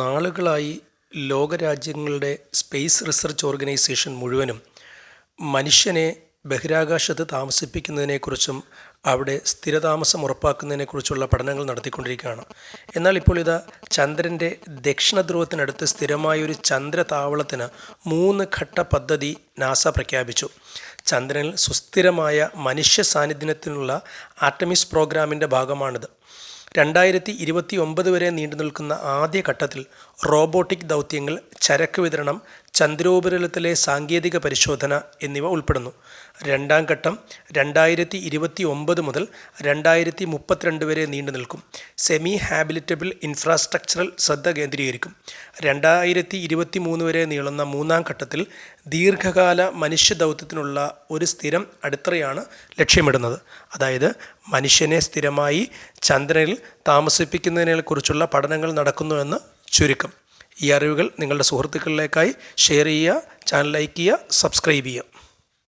നാളുകളായി ലോകരാജ്യങ്ങളുടെ space research organisation മുഴുവനും മനുഷ്യനെ ബഹിരാകാശത്ത് താമസിപ്പിക്കുന്നതിനെക്കുറിച്ചും അവിടെ സ്ഥിരതാമസം ഉറപ്പാക്കുന്നതിനെക്കുറിച്ചുള്ള പഠനങ്ങൾ നടത്തിക്കൊണ്ടിരിക്കുകയാണ്. എന്നാൽ ഇപ്പോൾ ചന്ദ്രൻ്റെ ദക്ഷിണ ധ്രുവത്തിനടുത്ത് സ്ഥിരമായൊരു ചന്ദ്രതാവളത്തിന് 3 ഘട്ട പദ്ധതി നാസ പ്രഖ്യാപിച്ചു. ചന്ദ്രനിൽ സുസ്ഥിരമായ മനുഷ്യ സാന്നിധ്യത്തിനുള്ള ആർടെമിസ് പ്രോഗ്രാമിൻ്റെ ഭാഗമാണിത്. 2029 വരെ നീണ്ടു നിൽക്കുന്ന ആദ്യ ഘട്ടത്തിൽ റോബോട്ടിക് ദൗത്യങ്ങൾ, ചരക്ക് വിതരണം, ചന്ദ്രോപരിതലത്തിലെ സാങ്കേതിക പരിശോധന എന്നിവ ഉൾപ്പെടുന്നു. രണ്ടാം ഘട്ടം 2029 മുതൽ 2032 വരെ നീണ്ടു നിൽക്കും. സെമി ഹാബിലിറ്റബിൾ ഇൻഫ്രാസ്ട്രക്ചറിൽ ശ്രദ്ധ കേന്ദ്രീകരിക്കും. 2023 വരെ നീളുന്ന മൂന്നാം ഘട്ടത്തിൽ ദീർഘകാല മനുഷ്യ ദൗത്യത്തിനുള്ള ഒരു സ്ഥിരം അടിത്തറയാണ് ലക്ഷ്യമിടുന്നത്. അതായത് മനുഷ്യനെ സ്ഥിരമായി ചന്ദ്രനിൽ താമസിപ്പിക്കുന്നതിനെക്കുറിച്ചുള്ള പഠനങ്ങൾ നടക്കുന്നുവെന്ന് ചുരുക്കം. ഈ അറിവുകൾ നിങ്ങളുടെ സുഹൃത്തുക്കളിലേക്കായി ഷെയർ ചെയ്യുക, ചാനൽ ലൈക്ക് ചെയ്യുക, സബ്സ്ക്രൈബ് ചെയ്യുക.